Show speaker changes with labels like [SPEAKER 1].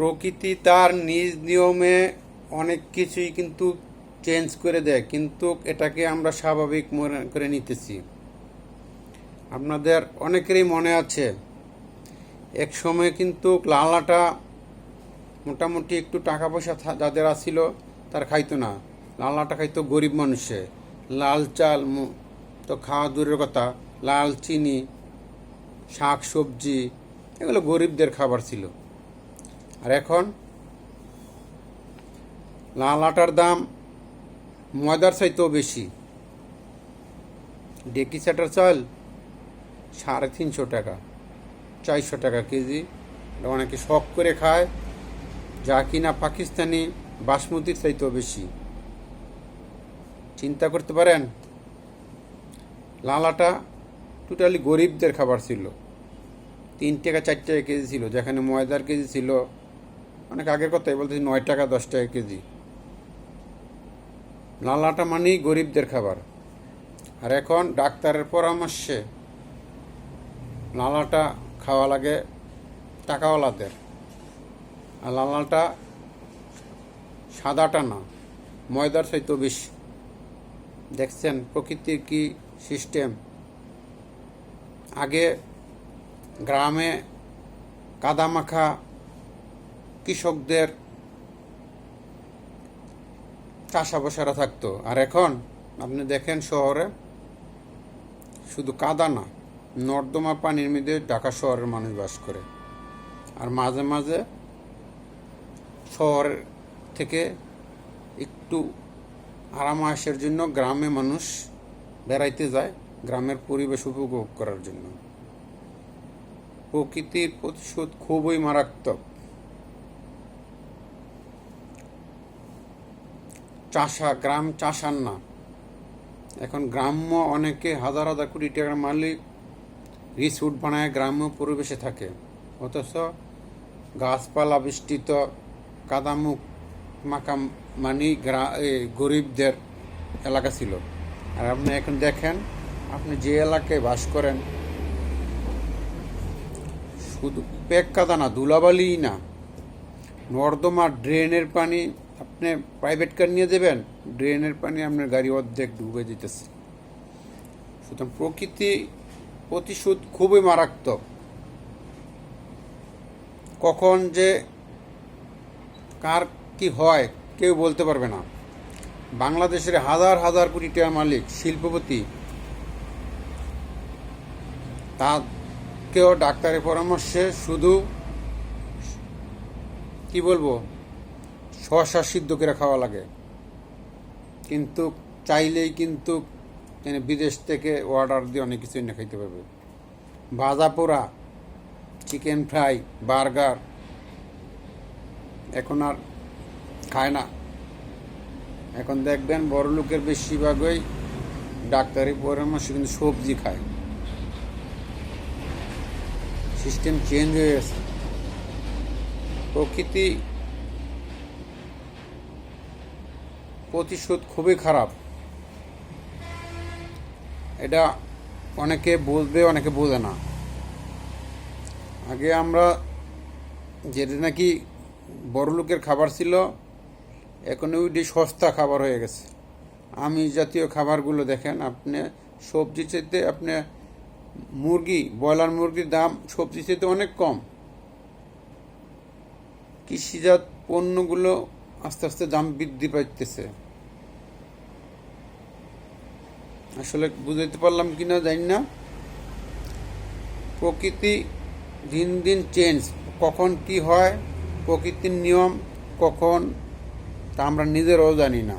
[SPEAKER 1] প্রকৃতি তার নিজ নিয়মে অনেক কিছুই কিন্তু চেঞ্জ করে দেয়, কিন্তু এটাকে আমরা স্বাভাবিক মনে করে নিতেছি। আপনাদের অনেকেরই মনে আছে এক সময় কিন্তু লালাটা মোটামুটি একটু টাকা পয়সা যাদের আসছিল তার খাইতো না, লালাটা খাইতো গরিব মানুষে। লাল চাল তো খাওয়া দূরের কথা, লাল চিনি, শাক সবজি, এগুলো গরিবদের খাবার ছিল। আর এখন লাল আটার দাম ময়দার চাইতেও বেশি। ডেকি চাটার চাল 350 টাকা, 400 টাকা কেজি। অনেকে শখ করে খায়, যা কিনা পাকিস্তানি বাসমতির চাইতেও বেশি। চিন্তা করতে পারেন, লাল আটা টোটালি গরিবদের খাবার ছিল। 3 টাকা 4 টাকা কেজি ছিল, যেখানে ময়দার কেজি ছিল অনেক আগের কথাই বলতেছি 9 টাকা 10 টাকা কেজি। লাল আটা মানেই গরিবদের খাবার। আর এখন ডাক্তারের পরামর্শে লাল আটা খাওয়া লাগে টাকাওয়ালাদের। আর লাল আটা সাদাটা না, ময়দার চাইতেও বেশি। দেখছেন প্রকৃতির কি সিস্টেম। আগে গ্রামে কাদামাখা কৃষকদের চাষাবাসারা থাকতো, আর এখন আপনি দেখেন শহরে শুধু কাদা না, নর্দমা পানির মধ্যে ঢাকা শহরের মানুষ বাস করে। আর মাঝে মাঝে শহর থেকে একটু আরাম আয়েশের জন্য গ্রামে মানুষ বেড়াইতে যায়, গ্রামের পরিবেশ উপভোগ করার জন্য। প্রকৃতির প্রতিশোধ খুবই মারাত্মক। গ্রাম চাষার না, এখন গ্রাম্য অনেকে হাজার হাজার কোটি টাকার মালিক রিসোর্ট বানায় গ্রাম্য পরিবেশে থাকে, অথচ গাছপালা বিস্তৃত কাদামুখ মাখা মানি গরিবদের এলাকা ছিল। আর আপনি এখন দেখেন, আপনি যে এলাকায় বাস করেন শুধু পেক কাদা না, ধুলাবালিই না, নর্দমা ড্রেনের পানি। আপনি প্রাইভেট কার নিয়ে দেবেন, ড্রেনের পানি আপনার গাড়ি অর্ধেক ডুবে যেতেছে। সুতরাং প্রকৃতি প্রতিশোধ খুবই মারাত্মক। কখন যে কার কি হয় কেউ বলতে পারবে না। বাংলাদেশের হাজার হাজার কোটি টাকার মালিক শিল্পপতি, তাকেও ডাক্তারের পরামর্শে শুধু কি বলবো শসা সিদ্ধ করে খাওয়া লাগে, কিন্তু চাইলেই কিন্তু বিদেশ থেকে অর্ডার দিয়ে অনেক কিছু এনে খাইতে পারবে। ভাজা পোড়া, চিকেন ফ্রাই, বার্গার এখন আর খায় না। এখন দেখবেন বড় লোকের বেশিরভাগই ডাক্তারি পরামর্শে কিন্তু সবজি খায়। সিস্টেম চেঞ্জ হয়ে গেছে। প্রকৃতি প্রতিশোধ খুবই খারাপ। এটা অনেকে বুঝবে, অনেকে বোঝে না। আগে আমরা যেটা নাকি বড় লোকের খাবার ছিল, এখন ওইটি সস্তা খাবার হয়ে গেছে। আমিষ জাতীয় খাবারগুলো দেখেন, আপনি সবজি চাইতে আপনি মুরগি, ব্রয়লার মুরগির দাম সবজি চাইতে অনেক কম। কৃষিজাত পণ্যগুলো আস্তে আস্তে দাম বৃদ্ধি পাইতেছে। আসলে বুঝাইতে পারলাম কিনা জানি না। প্রকৃতি দিন দিন চেঞ্জ, কখন কি হয় প্রকৃতির নিয়ম কখন তা আমরা নিজেরাও জানি না।